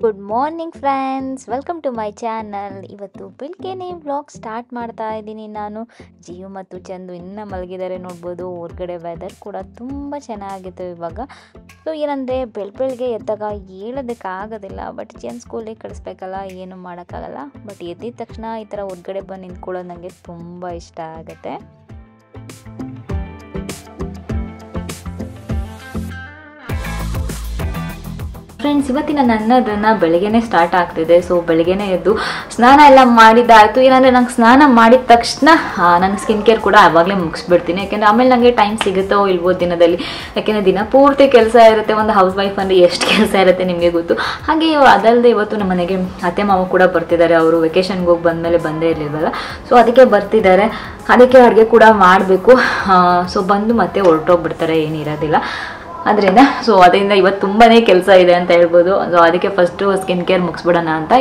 Good morning friends, welcome to my channel. ಇವತ್ತು ಬೆಳಗ್ಗೆನೇ vlog start ಮಾಡ್ತಾ ಇದ್ದೀನಿ ನಾನು. ಜಿಯು ಮತ್ತು ಚಂದು ಇನ್ನೂ ಮಲಗಿದ್ದಾರೆ ನೋಡ್ಬೋದು. ಹೊರಗಡೆ ವೆದರ್ ಕೂಡ ತುಂಬ ಚೆನ್ನಾಗಿತ್ತು ಇವಾಗ. ಸೊ ಏನಂದರೆ ಬೆಳಗ್ಗೆ ಎದ್ದಾಗ ಹೇಳೋದಕ್ಕಾಗೋದಿಲ್ಲ, ಬಟ್ ಚಂದ್ ಸ್ಕೂಲಿಗೆ ಕಳಿಸ್ಬೇಕಲ್ಲ, ಏನು ಮಾಡೋಕ್ಕಾಗಲ್ಲ. ಬಟ್ ಎದ್ದಿದ ತಕ್ಷಣ ಈ ಥರ ಹೊರಗಡೆ ಬಂದು ನಿಂತ್ಕೊಳ್ಳೋದು ನನಗೆ ತುಂಬ ಇಷ್ಟ ಆಗುತ್ತೆ. ಫ್ರೆಂಡ್ಸ್, ಇವತ್ತಿನ ನನ್ನದನ್ನು ಬೆಳಗ್ಗೆನೇ ಸ್ಟಾರ್ಟ್ ಆಗ್ತಿದೆ. ಸೊ ಬೆಳಗ್ಗೆನೇ ಎದ್ದು ಸ್ನಾನ ಎಲ್ಲ ಮಾಡಿದ್ದಾಯಿತು. ಏನಂದರೆ ನಂಗೆ ಸ್ನಾನ ಮಾಡಿದ ತಕ್ಷಣ ನನ್ನ ಸ್ಕಿನ್ ಕೇರ್ ಕೂಡ ಆವಾಗಲೇ ಮುಗಿಸ್ಬಿಡ್ತೀನಿ. ಯಾಕೆಂದರೆ ಆಮೇಲೆ ನನಗೆ ಟೈಮ್ ಸಿಗುತ್ತೋ ಇಲ್ವೋ ದಿನದಲ್ಲಿ. ಯಾಕೆಂದರೆ ದಿನ ಪೂರ್ತಿ ಕೆಲಸ ಇರುತ್ತೆ. ಒಂದು ಹೌಸ್ ವೈಫ್ ಅಂದರೆ ಎಷ್ಟು ಕೆಲಸ ಇರುತ್ತೆ ನಿಮಗೆ ಗೊತ್ತು. ಹಾಗೆ ಅದಲ್ಲದೆ ಇವತ್ತು ನಮ್ಮ ಮನೆಗೆ ಅತ್ತೆ ಮಾವ ಕೂಡ ಬರ್ತಿದ್ದಾರೆ. ಅವರು ವೆಕೇಷನ್ಗೆ ಹೋಗಿ ಬಂದಮೇಲೆ ಬಂದೇ ಇರಲಿಲ್ವಲ್ಲ, ಸೊ ಅದಕ್ಕೆ ಬರ್ತಿದ್ದಾರೆ. ಅದಕ್ಕೆ ಅಡುಗೆ ಕೂಡ ಮಾಡಬೇಕು. ಸೊ ಬಂದು ಮತ್ತೆ ಹೊರಟೋಗ್ಬಿಡ್ತಾರೆ, ಏನಿರೋದಿಲ್ಲ ಅದರಿಂದ. ಸೊ ಅದರಿಂದ ಇವತ್ತು ತುಂಬಾ ಕೆಲಸ ಇದೆ ಅಂತ ಹೇಳ್ಬೋದು. ಸೊ ಅದಕ್ಕೆ ಫಸ್ಟು ಸ್ಕಿನ್ ಕೇರ್ ಮುಗಿಸ್ಬಿಡೋಣ ಅಂತ.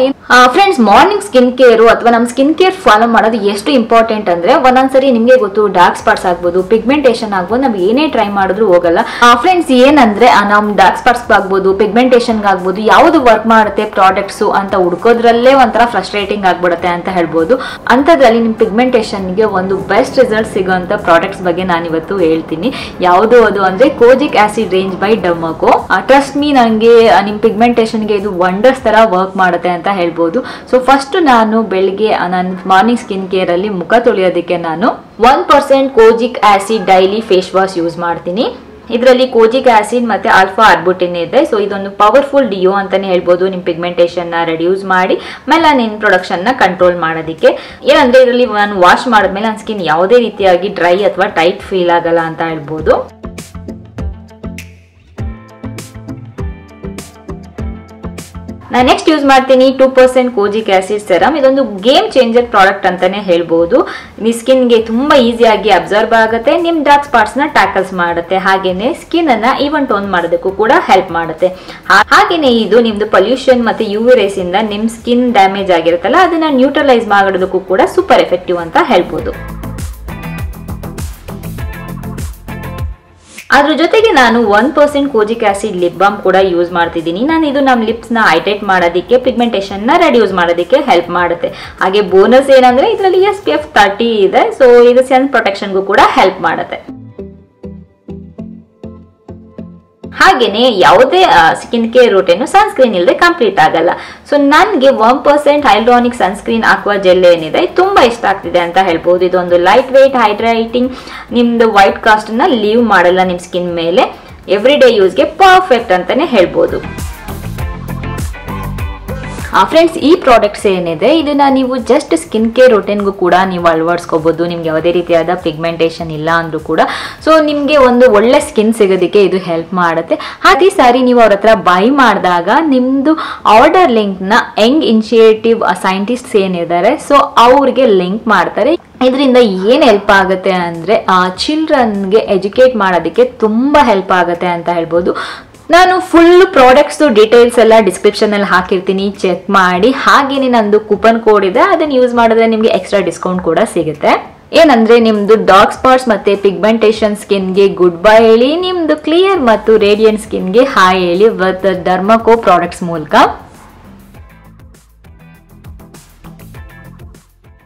ಫ್ರೆಂಡ್ಸ್, ಮಾರ್ನಿಂಗ್ ಸ್ಕಿನ್ ಕೇರು ಅಥವಾ ನಮ್ಮ ಸ್ಕಿನ್ ಕೇರ್ ಫಾಲೋ ಮಾಡೋದು ಎಷ್ಟು ಇಂಪಾರ್ಟೆಂಟ್ ಅಂದರೆ, ಒಂದೊಂದ್ಸರಿ ನಿಮಗೆ ಗೊತ್ತು ಡಾರ್ಕ್ ಸ್ಪಾಟ್ಸ್ ಆಗ್ಬೋದು, ಪಿಗ್ಮೆಂಟೇಷನ್ ಆಗ್ಬೋದು, ನಾವು ಏನೇ ಟ್ರೈ ಮಾಡಿದ್ರು ಹೋಗಲ್ಲ. ಫ್ರೆಂಡ್ಸ್, ಏನಂದರೆ ನಮ್ಮ ಡಾರ್ಕ್ ಸ್ಪಾಟ್ಸ್ ಆಗ್ಬೋದು, ಪಿಗ್ಮೆಂಟೇಷನ್ಗೆ ಆಗ್ಬೋದು, ಯಾವುದು ವರ್ಕ್ ಮಾಡುತ್ತೆ ಪ್ರಾಡಕ್ಟ್ಸು ಅಂತ ಹುಡ್ಕೋದ್ರಲ್ಲೇ ಒಂಥರ ಫ್ರಸ್ಟ್ರೇಟಿಂಗ್ ಆಗ್ಬಿಡುತ್ತೆ ಅಂತ ಹೇಳ್ಬೋದು. ಅಂಥದ್ರಲ್ಲಿ ನಿಮ್ಮ ಪಿಗ್ಮೆಂಟೇಷನ್ಗೆ ಒಂದು ಬೆಸ್ಟ್ ರಿಸಲ್ಟ್ ಸಿಗೋಂಥ ಪ್ರಾಡಕ್ಟ್ಸ್ ಬಗ್ಗೆ ನಾನು ಇವತ್ತು ಹೇಳ್ತೀನಿ. ಯಾವುದು ಅದು ಅಂದರೆ kojic acid range by Dermaco. Trust me, ನನಗೆ ನಿಮ್ಮ ಪಿಗ್ಮೆಂಟೇಷನ್ಗೆ ಇದು ವಂಡರ್ಸ್ ಥರ ವರ್ಕ್ ಮಾಡುತ್ತೆ ಅಂತ ಹೇಳ್ಬೋದು. ಸೊ ಫಸ್ಟ್ ನಾನು ಬೆಳಿಗ್ಗೆ ನನ್ನ ಮಾರ್ನಿಂಗ್ ಸ್ಕಿನ್ ಕೇರ್ ಅಲ್ಲಿ ಮುಖ ತೊಳೆಯೋದಕ್ಕೆ ನಾನು 1% kojic acid daily face wash use ಮಾಡ್ತೀನಿ. ಇದರಲ್ಲಿ ಕೋಜಿಕ್ ಆಸಿಡ್ ಮತ್ತೆ ಆಲ್ಫಾ ಆರ್ಬುಟಿನ್ ಇದೆ. ಸೊ ಇದೊಂದು ಪವರ್ಫುಲ್ ಡಿಯೋ ಅಂತಾನೆ ಹೇಳ್ಬೋದು, ನಿಮ್ಮ ಪಿಗ್ಮೆಂಟೇಷನ್ ನ ರೆಡ್ಯೂಸ್ ಮಾಡಿ ಮೆಲನಿನ್ ಪ್ರೊಡಕ್ಷನ್ ನ ಕಂಟ್ರೋಲ್ ಮಾಡೋದಕ್ಕೆ. ಏನಂದ್ರೆ ಇದರಲ್ಲಿ ನಾನು ವಾಶ್ ಮಾಡಿದ್ಮೇಲೆ ನನ್ನ ಸ್ಕಿನ್ ಯಾವುದೇ ರೀತಿಯಾಗಿ ಡ್ರೈ ಅಥವಾ ಟೈಟ್ ಫೀಲ್ ಆಗಲ್ಲ ಅಂತ ಹೇಳ್ಬೋದು. ನಾನು ನೆಕ್ಸ್ಟ್ ಯೂಸ್ ಮಾಡ್ತೀನಿ 2% ಕೋಜಿಕ್ ಆಸಿಡ್ ಸೆರಮ್. ಇದೊಂದು ಗೇಮ್ ಚೇಂಜರ್ ಪ್ರಾಡಕ್ಟ್ ಅಂತಾನೆ ಹೇಳ್ಬೋದು. ನಿಮ್ಮ ಸ್ಕಿನ್ಗೆ ತುಂಬಾ ಈಸಿಯಾಗಿ ಅಬ್ಸರ್ವ್ ಆಗುತ್ತೆ, ನಿಮ್ಮ ಡಾರ್ಕ್ ಸ್ಪಾಟ್ಸ್ ನ ಟ್ಯಾಕಲ್ಸ್ ಮಾಡುತ್ತೆ, ಹಾಗೇನೆ ಸ್ಕಿನ್ ಅನ್ನ ಈವನ್ ಟೋನ್ ಮಾಡೋದಕ್ಕೂ ಕೂಡ ಹೆಲ್ಪ್ ಮಾಡುತ್ತೆ. ಹಾಗೇನೆ ಇದು ನಿಮ್ದು ಪೊಲ್ಯೂಷನ್ ಮತ್ತೆ UV ರೇಸ್ ಇಂದ ನಿಮ್ ಸ್ಕಿನ್ ಡ್ಯಾಮೇಜ್ ಆಗಿರುತ್ತಲ್ಲ, ಅದನ್ನ ನ್ಯೂಟ್ರಲೈಸ್ ಮಾಡೋದಕ್ಕೂ ಕೂಡ ಸೂಪರ್ ಎಫೆಕ್ಟಿವ್ ಅಂತ ಹೇಳ್ಬೋದು. ಅದ್ರ ಜೊತೆಗೆ ನಾನು 1% ಕೋಜಿಕ್ ಆಸಿಡ್ ಲಿಪ್ ಬಾಮ್ ಕೂಡ ಯೂಸ್ ಮಾಡ್ತಿದ್ದೀನಿ. ನಾನು ಇದು ನಮ್ಮ ಲಿಪ್ಸ್ ನ ಹೈಡ್ರೇಟ್ ಮಾಡೋದಕ್ಕೆ, ಪಿಗ್ಮೆಂಟೇಷನ್ ನ ರೆಡ್ಯೂಸ್ ಮಾಡೋದಕ್ಕೆ ಹೆಲ್ಪ್ ಮಾಡುತ್ತೆ. ಹಾಗೆ ಬೋನಸ್ ಏನಂದ್ರೆ ಇದರಲ್ಲಿ SPF 30 ಇದೆ. ಸೊ ಇದು ಸನ್ ಪ್ರೊಟೆಕ್ಷನ್ಗೂ ಕೂಡ ಹೆಲ್ಪ್ ಮಾಡುತ್ತೆ. ಹಾಗೇನೆ ಯಾವುದೇ ಸ್ಕಿನ್ ಕೇರ್ ರೂಟೀನ್ ಸನ್ಸ್ಕ್ರೀನ್ ಇಲ್ಲದೆ ಕಂಪ್ಲೀಟ್ ಆಗಲ್ಲ. ಸೊ ನನಗೆ 1% ಹೈಲ್ರಾನಿಕ್ ಸನ್ಸ್ಕ್ರೀನ್ ಆಕ್ವಾ ಜೆಲ್ ಏನಿದೆ ತುಂಬಾ ಇಷ್ಟ ಆಗ್ತಿದೆ ಅಂತ ಹೇಳ್ಬೋದು. ಇದೊಂದು ಲೈಟ್ ವೇಟ್ ಹೈಡ್ರೇಟಿಂಗ್, ನಿಮ್ದು ವೈಟ್ ಕಾಸ್ಟ್ ನ ಲೀವ್ ಮಾಡಲ್ಲ ನಿಮ್ ಸ್ಕಿನ್ ಮೇಲೆ. ಎವ್ರಿ ಡೇ ಯೂಸ್ಗೆ ಪರ್ಫೆಕ್ಟ್ ಅಂತಾನೆ ಹೇಳ್ಬೋದು. ಫ್ರೆಂಡ್ಸ್, ಈ ಪ್ರಾಡಕ್ಟ್ಸ್ ಏನಿದೆ ಇದನ್ನ ನೀವು ಜಸ್ಟ್ ಸ್ಕಿನ್ ಕೇರ್ ರೂಟೀನ್ಗೂ ಕೂಡ ನೀವು ಅಳವಡಿಸ್ಕೋಬಹುದು. ನಿಮ್ಗೆ ಯಾವುದೇ ರೀತಿಯಾದ ಪಿಗ್ಮೆಂಟೇಷನ್ ಇಲ್ಲ ಅಂದ್ರೂ ಕೂಡ ಸೊ ನಿಮ್ಗೆ ಒಂದು ಒಳ್ಳೆ ಸ್ಕಿನ್ ಸಿಗೋದಕ್ಕೆ ಇದು ಹೆಲ್ಪ್ ಮಾಡುತ್ತೆ. ಅದೇ ಸಾರಿ ನೀವು ಅವ್ರ ಹತ್ರ ಬೈ ಮಾಡಿದಾಗ ನಿಮ್ದು ಆರ್ಡರ್ ಲಿಂಕ್ ನ ಯಂಗ್ ಇನಿಷಿಯೇಟಿವ್ ಸೈಂಟಿಸ್ಟ್ಸ್ ಏನಿದ್ದಾರೆ ಸೊ ಅವ್ರಿಗೆ ಲಿಂಕ್ ಮಾಡ್ತಾರೆ. ಇದರಿಂದ ಏನ್ ಹೆಲ್ಪ್ ಆಗುತ್ತೆ ಅಂದ್ರೆ ಚಿಲ್ಡ್ರನ್ಗೆ ಎಜುಕೇಟ್ ಮಾಡೋದಕ್ಕೆ ತುಂಬಾ ಹೆಲ್ಪ್ ಆಗುತ್ತೆ ಅಂತ ಹೇಳ್ಬೋದು. ನಾನು ಫುಲ್ ಪ್ರಾಡಕ್ಟ್ಸ್ ಡೀಟೇಲ್ಸ್ ಎಲ್ಲ ಡಿಸ್ಕ್ರಿಪ್ಷನ್ ಅಲ್ಲಿ ಹಾಕಿರ್ತೀನಿ, ಚೆಕ್ ಮಾಡಿ. ಹಾಗೇನೆ ನಂದು ಕೂಪನ್ ಕೋಡ್ ಇದೆ, ಅದನ್ನ ಯೂಸ್ ಮಾಡಿದ್ರೆ ನಿಮ್ಗೆ ಎಕ್ಸ್ಟ್ರಾ ಡಿಸ್ಕೌಂಟ್ ಕೂಡ ಸಿಗುತ್ತೆ. ಏನಂದ್ರೆ ನಿಮ್ದು ಡಾರ್ಕ್ ಸ್ಪಾಟ್ಸ್ ಮತ್ತೆ ಪಿಗ್ಮೆಂಟೇಷನ್ ಸ್ಕಿನ್ಗೆ ಗುಡ್ ಬೈ ಹೇಳಿ, ನಿಮ್ದು ಕ್ಲಿಯರ್ ಮತ್ತು ರೇಡಿಯಂಟ್ ಸ್ಕಿನ್ಗೆ ಹಾಯ್ ಹೇಳಿ ವಿತ್ ಡರ್ಮಾಕೋ ಪ್ರಾಡಕ್ಟ್ಸ್ ಮೂಲಕ.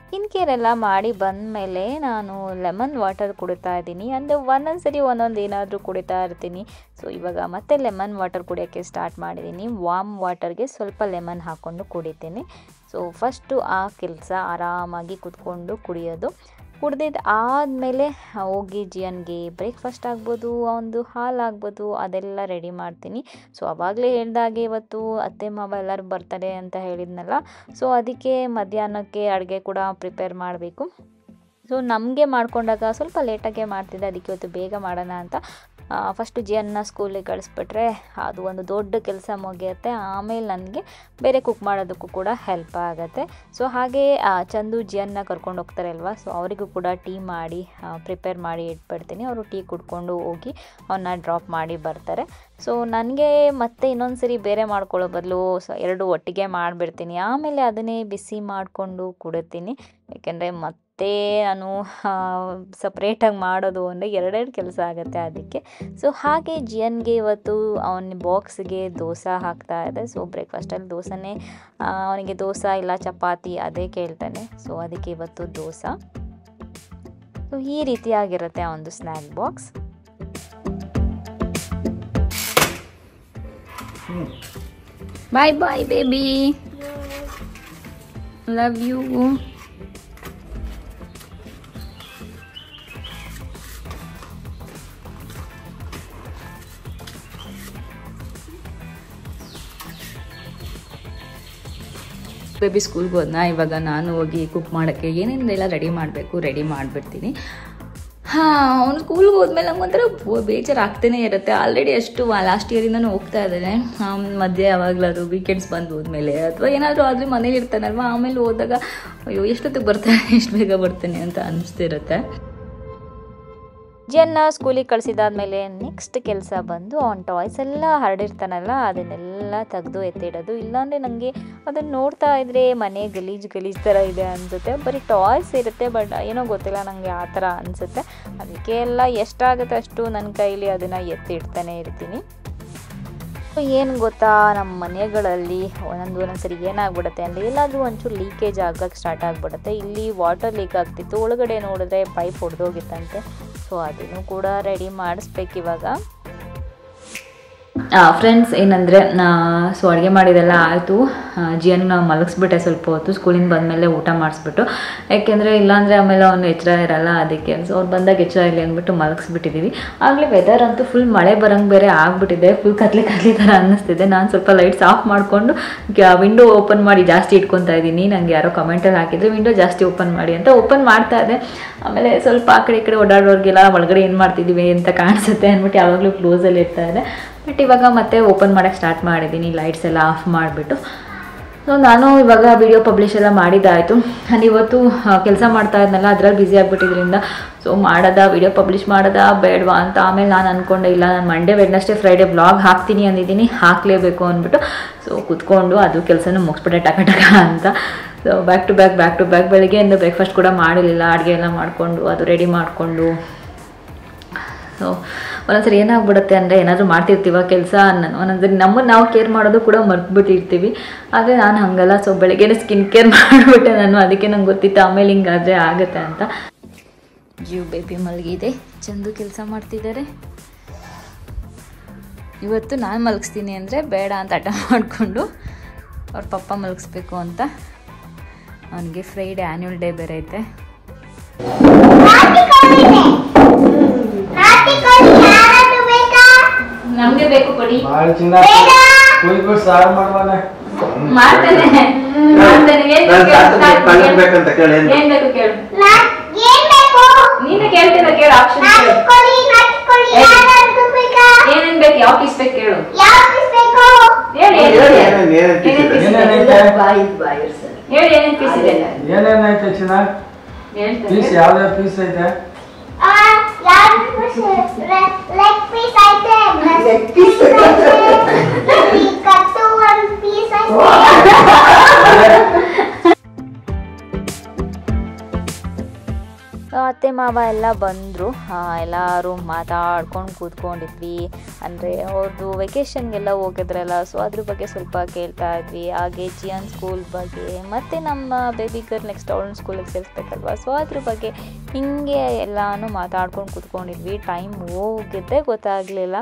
ಸ್ಕಿನ್ ಕೇರ್ ಎಲ್ಲ ಮಾಡಿ ಬಂದಮೇಲೆ ನಾನು ಲೆಮನ್ ವಾಟರ್ ಕುಡಿತಾ ಇದ್ದೀನಿ. ಅಂದರೆ ಒಂದೊಂದ್ಸರಿ ಒಂದೊಂದು ಏನಾದರೂ ಕುಡಿತಾ ಇರ್ತೀನಿ. ಸೊ ಇವಾಗ ಮತ್ತೆ ಲೆಮನ್ ವಾಟರ್ ಕುಡಿಯೋಕ್ಕೆ ಸ್ಟಾರ್ಟ್ ಮಾಡಿದ್ದೀನಿ. ವಾರ್ಮ್ ವಾಟರ್ಗೆ ಸ್ವಲ್ಪ ಲೆಮನ್ ಹಾಕ್ಕೊಂಡು ಕುಡಿತೀನಿ. ಸೊ ಫಸ್ಟು ಆ ಕೆಲಸ ಆರಾಮಾಗಿ ಕುತ್ಕೊಂಡು ಕುಡಿಯೋದು. ಕುಡ್ದಿದ್ದು ಆದಮೇಲೆ ಹೋಗಿ ಜಿಯನ್ಗೆ ಬ್ರೇಕ್ಫಾಸ್ಟ್ ಆಗ್ಬೋದು, ಒಂದು ಹಾಲು ಆಗ್ಬೋದು, ಅದೆಲ್ಲ ರೆಡಿ ಮಾಡ್ತೀನಿ. ಸೊ ಆವಾಗಲೇ ಹೇಳ್ದಾಗೆ ಇವತ್ತು ಅತ್ತೆ ಮಾವ ಎಲ್ಲರೂ ಬರ್ತಾರೆ ಅಂತ ಹೇಳಿದ್ನಲ್ಲ, ಸೊ ಅದಕ್ಕೆ ಮಧ್ಯಾಹ್ನಕ್ಕೆ ಅಡುಗೆ ಕೂಡ ಪ್ರಿಪೇರ್ ಮಾಡಬೇಕು. ಸೊ ನಮಗೆ ಮಾಡ್ಕೊಂಡಾಗ ಸ್ವಲ್ಪ ಲೇಟಾಗೆ ಮಾಡ್ತಿದ್ದೆ, ಅದಕ್ಕೆ ಇವತ್ತು ಬೇಗ ಮಾಡೋಣ ಅಂತ ಫಸ್ಟು ಜಿಯನ್ನ ಸ್ಕೂಲಿಗೆ ಕಳಿಸ್ಬಿಟ್ರೆ ಅದು ಒಂದು ದೊಡ್ಡ ಕೆಲಸ ಮುಗಿಯುತ್ತೆ. ಆಮೇಲೆ ನನಗೆ ಬೇರೆ ಕುಕ್ ಮಾಡೋದಕ್ಕೂ ಕೂಡ ಹೆಲ್ಪ್ ಆಗುತ್ತೆ. ಸೊ ಹಾಗೆ ಚಂದು ಜಿಯನ್ನ ಕರ್ಕೊಂಡು ಹೋಗ್ತಾರೆ ಅಲ್ವಾ, ಸೊ ಅವರಿಗೂ ಕೂಡ ಟೀ ಮಾಡಿ ಪ್ರಿಪೇರ್ ಮಾಡಿ ಇಟ್ಬಿಡ್ತೀನಿ. ಅವರು ಟೀ ಕುಡ್ಕೊಂಡು ಹೋಗಿ ಅವನ್ನ ಡ್ರಾಪ್ ಮಾಡಿ ಬರ್ತಾರೆ. ಸೊ ನನಗೆ ಮತ್ತೆ ಇನ್ನೊಂದು ಸರಿ ಬೇರೆ ಮಾಡ್ಕೊಳ್ಳೋ ಬದಲು ಎರಡು ಒಟ್ಟಿಗೆ ಮಾಡಿಬಿಡ್ತೀನಿ. ಆಮೇಲೆ ಅದನ್ನೇ ಬಿಸಿ ಮಾಡಿಕೊಂಡು ಕುಡಿತೀನಿ. ಏಕೆಂದರೆ ಮತ್ತು ನಾನು ಸಪ್ರೇಟಾಗಿ ಮಾಡೋದು ಅಂದರೆ ಎರಡೆರಡು ಕೆಲಸ ಆಗುತ್ತೆ ಅದಕ್ಕೆ. ಸೊ ಹಾಗೆ ಜಿಯನ್ಗೆ ಇವತ್ತು ಅವನ ಬಾಕ್ಸ್ಗೆ ದೋಸೆ ಹಾಕ್ತಾ ಇದೆ. ಸೊ ಬ್ರೇಕ್ಫಾಸ್ಟಲ್ಲಿ ದೋಸೆನೇ ಅವನಿಗೆ ದೋಸೆ ಇಲ್ಲ ಚಪಾತಿ ಅದೇ ಕೇಳ್ತಾನೆ. ಸೊ ಅದಕ್ಕೆ ಇವತ್ತು ದೋಸೆ. ಸೊ ಈ ರೀತಿಯಾಗಿರುತ್ತೆ ಆ ಒಂದು snack box. Bye bye baby, love you. Baby ಸ್ಕೂಲ್ಗೆ ಹೋದ್ನಾ, ಇವಾಗ ನಾನು ಹೋಗಿ ಕುಕ್ ಮಾಡೋಕ್ಕೆ ಏನೇನೆಲ್ಲ ರೆಡಿ ಮಾಡಬೇಕು ರೆಡಿ ಮಾಡಿಬಿಡ್ತೀನಿ. ಅವ್ನು ಸ್ಕೂಲ್ಗೆ ಹೋದ್ಮೇಲೆ ನಮ್ಗೊಂಥರ ಬೇಜಾರು ಆಗ್ತಾನೆ ಇರುತ್ತೆ. ಆಲ್ರೆಡಿ ಅಷ್ಟು ಲಾಸ್ಟ್ ಇಯರಿಂದನೂ ಹೋಗ್ತಾ ಇದ್ದಾನೆ. ಮಧ್ಯೆ ಯಾವಾಗಲಾದ್ರು ವೀಕೆಂಡ್ಸ್ ಬಂದು ಹೋದ್ಮೇಲೆ ಅಥವಾ ಏನಾದರೂ ಆದರೆ ಮನೇಲಿ ಇರ್ತಾನಲ್ವ, ಆಮೇಲೆ ಹೋದಾಗ ಅಯ್ಯೋ ಎಷ್ಟೊತ್ತಿಗೆ ಬರ್ತಾನೆ, ಎಷ್ಟು ಬೇಗ ಬರ್ತಾನೆ ಅಂತ ಅನಿಸ್ತಿರುತ್ತೆ. ಜಿಯನ್ನ ಸ್ಕೂಲಿಗೆ ಕಳಿಸಿದಾದ್ಮೇಲೆ ನೆಕ್ಸ್ಟ್ ಕೆಲಸ ಬಂದು ಅವ್ನ ಟಾಯ್ಸ್ ಎಲ್ಲ ಹರಡಿರ್ತಾನಲ್ಲ ಅದನ್ನೆಲ್ಲ ತೆಗೆದು ಎತ್ತಿಡೋದು. ಇಲ್ಲಾಂದರೆ ನನಗೆ ಅದನ್ನು ನೋಡ್ತಾ ಇದ್ದರೆ ಮನೆ ಗಲೀಜು ಥರ ಇದೆ ಅನಿಸುತ್ತೆ. ಬರೀ ಟಾಯ್ಸ್ ಇರುತ್ತೆ, ಬಟ್ ಏನೋ ಗೊತ್ತಿಲ್ಲ ನನಗೆ ಆ ಥರ ಅನಿಸುತ್ತೆ. ಅದಕ್ಕೆ ಎಲ್ಲ ಎಷ್ಟಾಗುತ್ತೆ ಅಷ್ಟು ನನ್ನ ಕೈಲಿ ಅದನ್ನು ಎತ್ತಿಡ್ತಾನೆ ಇರ್ತೀನಿ. ಏನು ಗೊತ್ತಾ, ನಮ್ಮ ಮನೆಗಳಲ್ಲಿ ಒಂದೊಂದ್ಸರಿ ಏನಾಗ್ಬಿಡುತ್ತೆ ಅಂದರೆ ಎಲ್ಲಾದರೂ ಒಂಚೂರು ಲೀಕೇಜ್ ಆಗಕ್ಕೆ ಸ್ಟಾರ್ಟ್ ಆಗಿಬಿಡುತ್ತೆ. ಇಲ್ಲಿ ವಾಟರ್ ಲೀಕ್ ಆಗ್ತಿತ್ತು, ಒಳಗಡೆ ನೋಡಿದ್ರೆ ಪೈಪ್ ಒಡೆದೋಗಿತ್ತಂತೆ. ಸೊ ಅದನ್ನು ಕೂಡ ರೆಡಿ ಮಾಡಿಸ್ಬೇಕು ಇವಾಗ. ಫ್ರೆಂಡ್ಸ್ ಏನಂದರೆ ಸೊ ಅಡುಗೆ ಮಾಡಿದೆಲ್ಲ ಆಯಿತು. ಜಿಯನ್ನು ನಾವು ಮಲಗಿಸ್ಬಿಟ್ಟೆ ಸ್ವಲ್ಪ ಹೊತ್ತು, ಸ್ಕೂಲಿಂದ ಬಂದಮೇಲೆ ಊಟ ಮಾಡಿಸ್ಬಿಟ್ಟು. ಯಾಕೆಂದರೆ ಇಲ್ಲಾಂದರೆ ಆಮೇಲೆ ಅವನು ಎಚ್ಚರ ಇರಲ್ಲ, ಅದಕ್ಕೆ ಸೊ ಅವ್ರು ಬಂದಾಗ ಎಚ್ಚರ ಇರಲಿ ಅಂದ್ಬಿಟ್ಟು ಮಲಗಿಸ್ಬಿಟ್ಟಿದ್ದೀವಿ. ಆಗಲೇ ವೆದರ್ ಅಂತೂ ಫುಲ್ ಮಳೆ ಬರೋಂಗೆ ಬೇರೆ ಆಗಿಬಿಟ್ಟಿದೆ, ಫುಲ್ ಕತ್ಲೆ ಥರ ಅನ್ನಿಸ್ತಿದೆ. ನಾನು ಸ್ವಲ್ಪ ಲೈಟ್ಸ್ ಆಫ್ ಮಾಡಿಕೊಂಡು ವಿಂಡೋ ಓಪನ್ ಮಾಡಿ ಜಾಸ್ತಿ ಇಟ್ಕೊತಾ ಇದ್ದೀನಿ. ನನಗೆ ಯಾರೋ ಕಮೆಂಟಲ್ಲಿ ಹಾಕಿದರೆ ವಿಂಡೋ ಜಾಸ್ತಿ ಓಪನ್ ಮಾಡಿ ಅಂತ. ಓಪನ್ ಮಾಡ್ತಾ ಇದ್ದೆ, ಆಮೇಲೆ ಸ್ವಲ್ಪ ಆ ಕಡೆ ಈ ಕಡೆ ಓಡಾಡೋರಿಗೆಲ್ಲ ಒಳಗಡೆ ಏನು ಮಾಡ್ತಿದ್ದೀವಿ ಅಂತ ಕಾಣಿಸುತ್ತೆ ಅಂದ್ಬಿಟ್ಟು ಯಾವಾಗಲೂ ಕ್ಲೋಸಲ್ಲಿ ಇರ್ತಾ ಇದೆ. ಬಟ್ ಇವಾಗ ಮತ್ತೆ ಓಪನ್ ಮಾಡೋಕ್ಕೆ ಸ್ಟಾರ್ಟ್ ಮಾಡಿದ್ದೀನಿ, ಲೈಟ್ಸ್ ಎಲ್ಲ ಆಫ್ ಮಾಡಿಬಿಟ್ಟು. ಸೊ ನಾನು ಇವಾಗ ವಿಡಿಯೋ ಪಬ್ಲಿಷ್ ಎಲ್ಲ ಮಾಡಿದ್ದಾಯಿತು. ನಾನು ಇವತ್ತು ಕೆಲಸ ಮಾಡ್ತಾ ಇದ್ನಲ್ಲ, ಅದರಲ್ಲಿ ಬ್ಯುಸಿ ಆಗಿಬಿಟ್ಟಿದ್ರಿಂದ ಸೊ ವಿಡಿಯೋ ಪಬ್ಲಿಷ್ ಮಾಡೋದಾ ಬೇಡವಾ ಅಂತ ಆಮೇಲೆ ನಾನು ಅಂದ್ಕೊಂಡೆ, ಇಲ್ಲ ನಾನು ಮಂಡೇ ವೆಡ್ನೆಸ್ಡೇ ಫ್ರೈಡೇ ಬ್ಲಾಗ್ ಹಾಕ್ತೀನಿ ಅಂದಿದ್ದೀನಿ, ಹಾಕಲೇಬೇಕು ಅಂದ್ಬಿಟ್ಟು ಸೊ ಕೂತ್ಕೊಂಡು ಅದು ಕೆಲಸನೂ ಮುಗಿಸ್ಬಿಟ್ಟೆ ಟಕ ಅಂತ. ಸೊ ಬ್ಯಾಕ್ ಟು ಬ್ಯಾಕ್ ಬೆಳಗ್ಗೆಯಿಂದ ಬ್ರೇಕ್ಫಾಸ್ಟ್ ಕೂಡ ಮಾಡಿರಲಿಲ್ಲ, ಅಡುಗೆ ಎಲ್ಲ ಮಾಡಿಕೊಂಡು ಅದು ರೆಡಿ ಮಾಡಿಕೊಂಡು. ಸೊ ಒಂದೊಂದ್ಸರಿ ಏನಾಗ್ಬಿಡುತ್ತೆ ಅಂದರೆ ಏನಾದರೂ ಮಾಡ್ತಿರ್ತೀವ ಕೆಲಸ, ಒಂದೊಂದ್ಸರಿ ನಮ್ಮನ್ನು ನಾವು ಕೇರ್ ಮಾಡೋದು ಕೂಡ ಮರ್ತ್ಬಿಟ್ಟಿರ್ತೀವಿ. ಆದರೆ ನಾನು ಹಾಗಲ್ಲ. ಸೊ ಬೆಳಗ್ಗೆನೇ ಸ್ಕಿನ್ ಕೇರ್ ಮಾಡಿಬಿಟ್ಟೆ ನಾನು, ಅದಕ್ಕೆ ನಂಗೆ ಗೊತ್ತಿತ್ತು ಆಮೇಲೆ ಹಿಂಗಾದರೆ ಆಗುತ್ತೆ ಅಂತ. ಜೀವ್ ಬೇಬಿ ಮಲಗಿದೆ, ಚಂದು ಕೆಲಸ ಮಾಡ್ತಿದ್ದಾರೆ. ಇವತ್ತು ನಾನು ಮಲಗಿಸ್ತೀನಿ ಅಂದರೆ ಬೇಡ ಅಂತ ಹಠ ಮಾಡಿಕೊಂಡು ಅವ್ರ ಪಪ್ಪ ಮಲಗಿಸ್ಬೇಕು ಅಂತ. ಅವನಿಗೆ ಫ್ರೈಡೆ ಆ್ಯನ್ಯುವಲ್ ಡೇ ಬೇರೆ ಐತೆ. ನಮ್ಗೆ ಬೇಕು ಕೊಡಿ, ನೀನು ಕೇಳ್ತಿಲ್ಲ, ಕೇಳು ಆಪ್ಷನ್ ಏನೇನ್ ಬೇಕು, ಯಾವ ಪೀಸ್ ಬೇಕು ಕೇಳು. ಹೇಳಿ ಏನೇನ್ ಪೀಸ್ ಇದೆ, ಏನೇನೈತೆ ಚೆನ್ನಾಗಿ ಪೀಸ್, ಯಾವ್ಯಾವ ಪೀಸ್ ಐತೆ? ಲೆಗ್ ಪೀಸ್ ಐತೆ, ಲೆಗ್ ಪೀಸ್ ಐತೆ, ಕಟ್ಟು ಒಂದು ಪೀಸ್ ಐತೆ. ಅತ್ತೆ ಮಾವ ಎಲ್ಲ ಬಂದರು, ಎಲ್ಲರೂ ಮಾತಾಡ್ಕೊಂಡು ಕೂತ್ಕೊಂಡಿದ್ವಿ. ಅಂದರೆ ಅವ್ರದ್ದು ವೆಕೇಷನ್ಗೆಲ್ಲ ಹೋಗಿದ್ರಲ್ಲ, ಸೊ ಅದ್ರ ಬಗ್ಗೆ ಸ್ವಲ್ಪ ಕೇಳ್ತಾ ಇದ್ವಿ. ಹಾಗೆ ಜಿಯನ್ ಸ್ಕೂಲ್ ಬಗ್ಗೆ, ಮತ್ತು ನಮ್ಮ ಬೇಬಿ ಗರ್ಲ್ ನೆಕ್ಸ್ಟ್ ಅವಳನ್ನ ಸ್ಕೂಲಿಗೆ ಸೇರಿಸ್ಬೇಕಲ್ವ, ಸೊ ಅದ್ರ ಬಗ್ಗೆ ಹೀಗೆ ಎಲ್ಲನೂ ಮಾತಾಡ್ಕೊಂಡು ಕೂತ್ಕೊಂಡಿದ್ವಿ. ಟೈಮ್ ಹೋಗಿದ್ದೇ ಗೊತ್ತಾಗಲಿಲ್ಲ,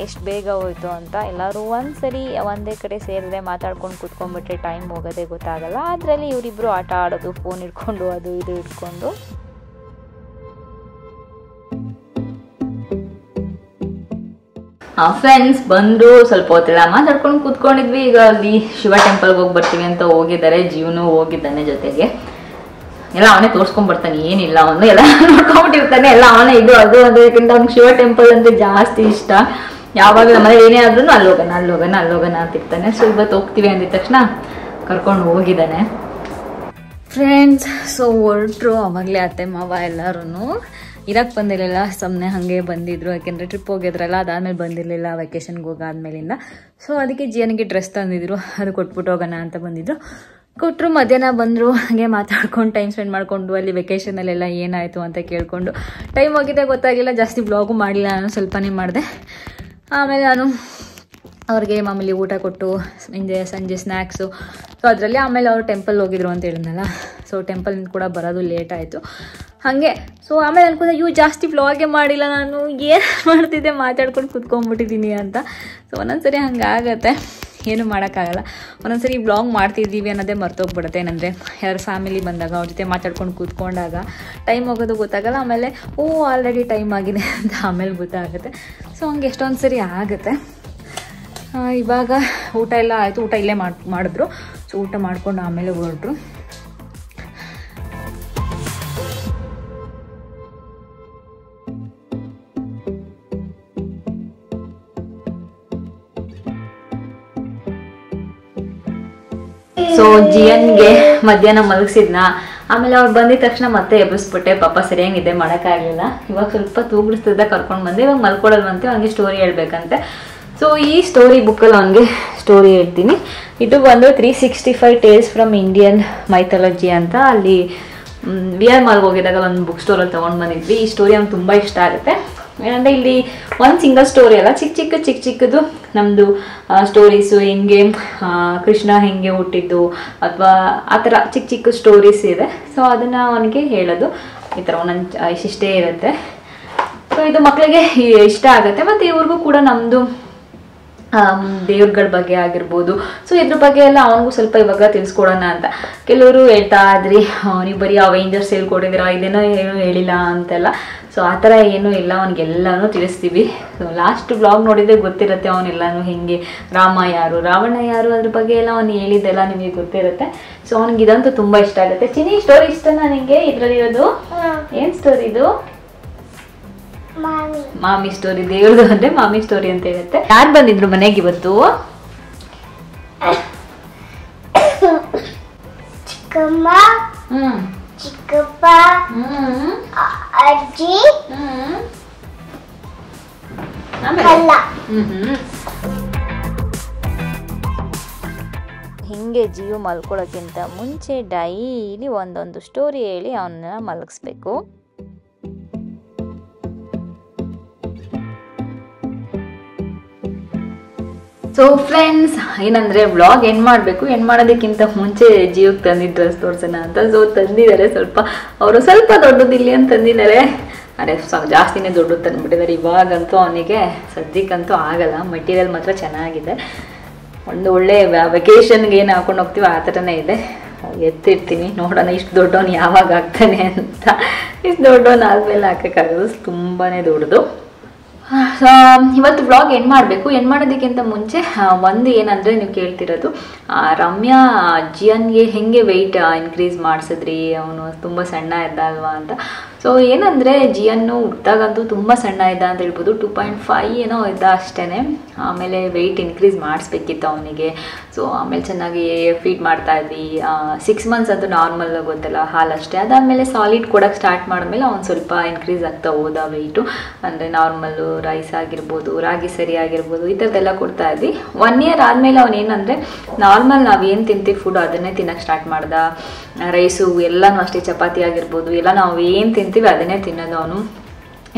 ಎಷ್ಟು ಬೇಗ ಹೋಯ್ತು ಅಂತ. ಎಲ್ಲರೂ ಒಂದ್ಸರಿ ಒಂದೇ ಕಡೆ ಸೇರಿದ್ರೆ ಮಾತಾಡ್ಕೊಂಡು ಕೂತ್ಕೊಂಡ್ಬಿಟ್ರೆ ಟೈಮ್ ಹೋಗೋದೇ ಗೊತ್ತಾಗಲ್ಲ. ಅದರಲ್ಲಿ ಇವರಿಬ್ಬರು ಆಟ ಆಡೋದು, ಫೋನ್ ಇಟ್ಕೊಂಡು ಅದು ಇದು ಇಟ್ಕೊಂಡು. ಫ್ರೆಂಡ್ಸ್ ಬಂದರು, ಸ್ವಲ್ಪ ಹೊತ್ತೆಲ್ಲ ಮಾತಾಡ್ಕೊಂಡು ಕೂತ್ಕೊಂಡಿದ್ವಿ. ಈಗ ಅಲ್ಲಿ ಶಿವ ಟೆಂಪಲ್ಗೆ ಹೋಗಿ ಬರ್ತೀವಿ ಅಂತ ಹೋಗಿದ್ದಾರೆ. ಜೀವನು ಹೋಗಿದ್ದಾನೆ ಜೊತೆಗೆ. ಎಲ್ಲ ಅವನೇ ತೋರಿಸ್ಕೊಂಡ್ಬರ್ತಾನೆ, ಏನಿಲ್ಲ ಅವನು ಎಲ್ಲ ನೋಡ್ಕೊಂಡ್ಬಿಟ್ಟಿರ್ತಾನೆ, ಎಲ್ಲ ಅವನೇ ಇದು ಅದು ಅದು. ಯಾಕಂದ್ರೆ ಅವ್ನಿಗೆ ಶಿವ ಟೆಂಪಲ್ ಅಂದರೆ ಜಾಸ್ತಿ ಇಷ್ಟ. ಯಾವಾಗ ನಮ್ಮನೆ ಏನೇ ಆದ್ರೂ ಅಲ್ಲೋಗೋಣ ಅಂತಿರ್ತಾನೆ. ಸೊ ಇವತ್ತು ಹೋಗ್ತೀವಿ ಅಂದಿದ ತಕ್ಷಣ ಕರ್ಕೊಂಡು ಹೋಗಿದ್ದಾನೆ. ಫ್ರೆಂಡ್ಸ್ ಸೊ ಹೊರಟ್ರು. ಅವಾಗಲೇ ಅತ್ತೆ ಮಾವ ಎಲ್ಲರೂ ಇರಕ್ಕೆ ಬಂದಿರಲಿಲ್ಲ, ಸುಮ್ಮನೆ ಹಾಗೆ ಬಂದಿದ್ರು. ಯಾಕೆಂದರೆ ಟ್ರಿಪ್ ಹೋಗಿದ್ರಲ್ಲ, ಅದಾದಮೇಲೆ ಬಂದಿರಲಿಲ್ಲ ವೆಕೇಷನ್ಗೆ ಹೋಗಾದ್ಮೇಲಿಂದ. ಸೊ ಅದಕ್ಕೆ ಜಿಯನಿಗೆ ಡ್ರೆಸ್ ತಂದಿದ್ರು, ಅದು ಕೊಟ್ಬಿಟ್ಟು ಹೋಗೋಣ ಅಂತ ಬಂದಿದ್ರು. ಕೊಟ್ಟರು. ಮಧ್ಯಾಹ್ನ ಬಂದರು, ಹಾಗೆ ಮಾತಾಡ್ಕೊಂಡು ಟೈಮ್ ಸ್ಪೆಂಡ್ ಮಾಡಿಕೊಂಡು ಅಲ್ಲಿ ವೆಕೇಷನಲ್ಲೆಲ್ಲ ಏನಾಯಿತು ಅಂತ ಕೇಳಿಕೊಂಡು ಟೈಮ್ ಹೋಗಿದೆ ಗೊತ್ತಾಗಿಲ್ಲ. ಜಾಸ್ತಿ ಬ್ಲಾಗು ಮಾಡಿಲ್ಲ, ನಾನು ಸ್ವಲ್ಪನೇ ಮಾಡಿದೆ. ಆಮೇಲೆ ನಾನು ಅವ್ರಿಗೆ ಮಾಮೂಲಿ ಊಟ ಕೊಟ್ಟು ಸಂಜೆ ಸ್ನ್ಯಾಕ್ಸು. ಸೊ ಅದರಲ್ಲಿ ಆಮೇಲೆ ಅವರು ಟೆಂಪಲ್ ಹೋಗಿದ್ರು ಅಂತ ಹೇಳಿದ್ನಲ್ಲ, ಸೊ ಟೆಂಪಲ್ನಿಂದ ಕೂಡ ಬರೋದು ಲೇಟ್ ಆಯಿತು ಹಾಗೆ. ಸೊ ಆಮೇಲೆ ಅನ್ಕೊಂಡೆ ಜಾಸ್ತಿ ವ್ಲಾಗೇ ಮಾಡಿಲ್ಲ ನಾನು, ಏನು ಮಾಡ್ತಿದ್ದೆ ಮಾತಾಡ್ಕೊಂಡು ಕೂತ್ಕೊಂಡ್ಬಿಟ್ಟಿದ್ದೀನಿ ಅಂತ. ಸೊ ಒಂದೊಂದ್ಸರಿ ಹಂಗಾಗತ್ತೆ, ಏನು ಮಾಡೋಕ್ಕಾಗಲ್ಲ. ಒಂದೊಂದ್ಸರಿ ವ್ಲಾಗ್ ಮಾಡ್ತಿದ್ದೀವಿ ಅನ್ನೋದೇ ಮರ್ತೋಗ್ಬಿಡುತ್ತೆ. ಏನಂದರೆ ಯಾರು ಫ್ಯಾಮಿಲಿ ಬಂದಾಗ ಅವ್ರ ಜೊತೆ ಮಾತಾಡ್ಕೊಂಡು ಕೂತ್ಕೊಂಡಾಗ ಟೈಮ್ ಹೋಗೋದು ಗೊತ್ತಾಗಲ್ಲ. ಆಮೇಲೆ ಆಲ್ರೆಡಿ ಟೈಮ್ ಆಗಿದೆ ಅಂತ ಆಮೇಲೆ ಗೊತ್ತಾಗುತ್ತೆ. ಸೊ ಹಂಗೆ ಎಷ್ಟೊಂದು ಸರಿ ಆಗುತ್ತೆ. ಇವಾಗ ಊಟ ಎಲ್ಲ ಆಯಿತು, ಊಟ ಇಲ್ಲೇ ಮಾಡಿದ್ರು. ಸೊ ಊಟ ಮಾಡಿಕೊಂಡು ಆಮೇಲೆ ಹೊರಟ್ರು. ಸೊ ಜಿಯನ್ಗೆ ಮಧ್ಯಾಹ್ನ ಮಲಗಿಸಿದ್ನ, ಆಮೇಲೆ ಅವ್ರು ಬಂದಿದ ತಕ್ಷಣ ಮತ್ತೆ ಎಬ್ಬಿಸ್ಬಿಟ್ಟೆ. ಪಾಪ ಸರಿಯಾಗಿ ನಿದ್ದೆ ಮಾಡೋಕ್ಕಾಗಲಿಲ್ಲ. ಇವಾಗ ಸ್ವಲ್ಪ ತೂಗಿಡಿಸ್ತಿದ್ದ ಕರ್ಕೊಂಡು ಬಂದೆ. ಇವಾಗ ಮಲ್ಕೊಡಲ್ವಂತೆ, ಅವನಿಗೆ ಸ್ಟೋರಿ ಹೇಳ್ಬೇಕಂತೆ. ಸೊ ಈ ಸ್ಟೋರಿ ಬುಕ್ಕಲ್ಲಿ ಅವನಿಗೆ ಸ್ಟೋರಿ ಹೇಳ್ತೀನಿ. ಇದು ಬಂದು 365 ಟೇಲ್ಸ್ ಫ್ರಮ್ ಇಂಡಿಯನ್ ಮೈಥಾಲಜಿ ಅಂತ. ಅಲ್ಲಿ VR ಮಾಲ್ಗೆ ಹೋಗಿದಾಗ ಒಂದು ಬುಕ್ ಸ್ಟೋರಲ್ಲಿ ತೊಗೊಂಡು ಬಂದಿದ್ವಿ. ಈ ಸ್ಟೋರಿ ಅವ್ನಿಗೆ ತುಂಬ ಇಷ್ಟ ಆಗುತ್ತೆ. ಏನಂದರೆ ಇಲ್ಲಿ ಒಂದು ಸಿಂಗಲ್ ಸ್ಟೋರಿ ಅಲ್ಲ, ಚಿಕ್ಕ ಚಿಕ್ಕದು ನಮ್ಮದು ಸ್ಟೋರೀಸು, ಹೆಂಗೆ ಕೃಷ್ಣ ಹೆಂಗೆ ಹುಟ್ಟಿದ್ದು ಅಥವಾ ಆ ಥರ ಚಿಕ್ಕ ಸ್ಟೋರೀಸ್ ಇದೆ. ಸೊ ಅದನ್ನು ಅವನಿಗೆ ಹೇಳೋದು ಈ ಥರ ಒಂದೊಂದು ಇಷ್ಟೇ ಇರುತ್ತೆ. ಸೊ ಇದು ಮಕ್ಕಳಿಗೆ ಇಷ್ಟ ಆಗುತ್ತೆ. ಮತ್ತು ಇವ್ರಿಗೂ ಕೂಡ ನಮ್ಮದು ದೇವ್ರಗಳ ಬಗ್ಗೆ ಆಗಿರ್ಬೋದು, ಸೊ ಇದ್ರ ಬಗ್ಗೆ ಎಲ್ಲ ಅವನಿಗೂ ಸ್ವಲ್ಪ ಇವಾಗ ತಿಳಿಸ್ಕೊಡೋಣ ಅಂತ. ಕೆಲವರು ಹೇಳ್ತಾ ಇದ್ರಿ ನೀವು ಬರೀ ಅವೆಂಜರ್ಸ್ ಹೇಳ್ಕೊಟ್ಟಿದ್ದೀರಾ, ಇದೇನೋ ಏನೂ ಹೇಳಿಲ್ಲ ಅಂತೆಲ್ಲ. ಸೊ ಆ ಥರ ಏನೂ ಇಲ್ಲ, ಅವನಿಗೆಲ್ಲನೂ ತಿಳಿಸ್ತೀವಿ. ಸೊ ಲಾಸ್ಟ್ ಬ್ಲಾಗ್ ನೋಡಿದರೆ ಗೊತ್ತಿರುತ್ತೆ ಅವನೆಲ್ಲನೂ ಹೆಂಗೆ, ರಾಮ ಯಾರು ರಾವಣ ಯಾರು ಅದ್ರ ಬಗ್ಗೆ ಎಲ್ಲ ಅವನು ಹೇಳಿದ್ದೆಲ್ಲ ನಿಮಗೆ ಗೊತ್ತಿರುತ್ತೆ. ಸೊ ಅವ್ನಿಗೆ ಇದಂತೂ ತುಂಬ ಇಷ್ಟ ಆಗುತ್ತೆ. ಚಿನ್ನಿ ಸ್ಟೋರಿ ಇಷ್ಟನಾ ನಿನಗೆ? ಇದರಲ್ಲಿರೋದು ಏನು ಸ್ಟೋರಿ ಇದು? ಮಾಮಿ ಸ್ಟೋರಿ. ದೇವ್ರದು ಅಂದ್ರೆ ಮಾಮಿ ಸ್ಟೋರಿ ಅಂತ ಹೇಳುತ್ತೆ. ಯಾರು ಬಂದಿದ್ರು ಮನೆಗೆ ಇವತ್ತು? ಚಿಕ್ಕಮ್ಮ, ಚಿಕ್ಕಪ್ಪ, ಅಜ್ಜಿ, ಹಿಂಗೆ ಜಿಯು ಮಲ್ಕೊಳ್ಳೋಕ್ಕಿಂತ ಮುಂಚೆ ಡೈಲಿ ಒಂದೊಂದು ಸ್ಟೋರಿ ಹೇಳಿ ಅವನ್ನ ಮಲಗಿಸ್ಬೇಕು. ಸೊ ಫ್ರೆಂಡ್ಸ್, ಏನಂದರೆ ವ್ಲಾಗ್ ಎಂಡ್ ಮಾಡಬೇಕು. ಎಂಡ್ ಮಾಡೋದಕ್ಕಿಂತ ಮುಂಚೆ ಜಿಯೋಗೆ ತಂದಿದ್ದ ಡ್ರೆಸ್ ತೋರಿಸೋಣ ಅಂತ. ಸೊ ತಂದಿದ್ದಾರೆ, ಅವರು ಸ್ವಲ್ಪ ದೊಡ್ಡದಿಲ್ಲ ಅಂತ ತಂದಿದ್ದಾರೆ. ಅದೇ ಜಾಸ್ತಿನೇ ದೊಡ್ಡದು ತಂದುಬಿಟ್ಟಿದ್ದಾರೆ. ಇವಾಗಂತೂ ಅವನಿಗೆ ಸದ್ಯಕ್ಕಂತೂ ಆಗಲ್ಲ. ಮೆಟೀರಿಯಲ್ ಮಾತ್ರ ಚೆನ್ನಾಗಿದೆ. ಒಂದು ಒಳ್ಳೆ ವೆಕೇಷನ್ಗೆ ಏನು ಹಾಕೊಂಡು ಹೋಗ್ತೀವಿ ಆ ಥರನೇ ಇದೆ. ಎತ್ತಿರ್ತೀನಿ, ನೋಡೋಣ ಇಷ್ಟು ದೊಡ್ಡವನು ಯಾವಾಗ ಆಗ್ತಾನೆ ಅಂತ. ಇಷ್ಟು ದೊಡ್ಡವನು ಆದಮೇಲೆ ಹಾಕೋಕ್ಕಾಗೋದು, ತುಂಬಾ ದೊಡ್ಡದು. ಇವತ್ತು ವ್ಲಾಗ್ ಎಂಡ್ ಮಾಡಬೇಕು. ಎಂಡ್ ಮಾಡೋದಕ್ಕಿಂತ ಮುಂಚೆ ಒಂದು ಏನಂದರೆ, ನೀವು ಕೇಳ್ತಿರೋದು ರಮ್ಯಾ ಜಿಯನ್ಗೆ ಹೆಂಗೆ ವೆಯ್ಟ್ ಇನ್ಕ್ರೀಸ್ ಮಾಡಿಸಿದ್ರಿ, ಅವನು ತುಂಬ ಸಣ್ಣ ಇದ್ದ ಅಲ್ವಾ ಅಂತ. ಸೊ ಏನಂದರೆ ಜಿಯನ್ನು ಹುಟ್ಟಾಗಂತೂ ತುಂಬ ಸಣ್ಣ ಇದ್ದ ಅಂತ ಹೇಳ್ಬೋದು. 2.5 ಏನೋ ಇದ್ದ ಅಷ್ಟೇ. ಆಮೇಲೆ ವೆಯ್ಟ್ ಇನ್ಕ್ರೀಸ್ ಮಾಡಿಸ್ಬೇಕಿತ್ತು ಅವನಿಗೆ. ಸೊ ಆಮೇಲೆ ಚೆನ್ನಾಗಿ ಫೀಡ್ ಮಾಡ್ತಾಯಿದ್ವಿ. 6 ಮಂತ್ಸ್ ಅಂತೂ ನಾರ್ಮಲ್ ಗೊತ್ತಲ್ಲ, ಹಾಲಷ್ಟೇ. ಅದಾದಮೇಲೆ ಸಾಲಿಡ್ ಕೊಡೋಕ್ಕೆ ಸ್ಟಾರ್ಟ್ ಮಾಡಿದ್ಮೇಲೆ ಅವ್ನು ಸ್ವಲ್ಪ ಇನ್ಕ್ರೀಸ್ ಆಗ್ತಾ ಹೋದ ವೆಯ್ಟು. ಅಂದರೆ ನಾರ್ಮಲ್ಲು ರೈಸ್ ಆಗಿರ್ಬೋದು, ರಾಗಿ ಸರಿ ಆಗಿರ್ಬೋದು, ಈ ಥರದ್ದೆಲ್ಲ ಕೊಡ್ತಾಯಿದ್ವಿ. 1 ಇಯರ್ ಆದಮೇಲೆ ಅವನೇನಂದರೆ ನಾರ್ಮಲ್ ನಾವು ಏನು ತಿಂತೀವಿ ಫುಡ್ ಅದನ್ನೇ ತಿನ್ನೋಕ್ಕೆ ಸ್ಟಾರ್ಟ್ ಮಾಡ್ದ. ರೈಸು ಎಲ್ಲನೂ ಅಷ್ಟೇ, ಚಪಾತಿ ಆಗಿರ್ಬೋದು ಎಲ್ಲ ನಾವು ಏನು ತಿಂತೀವಿ ಅದನ್ನೇ ತಿನ್ನೋದು ಅವನು.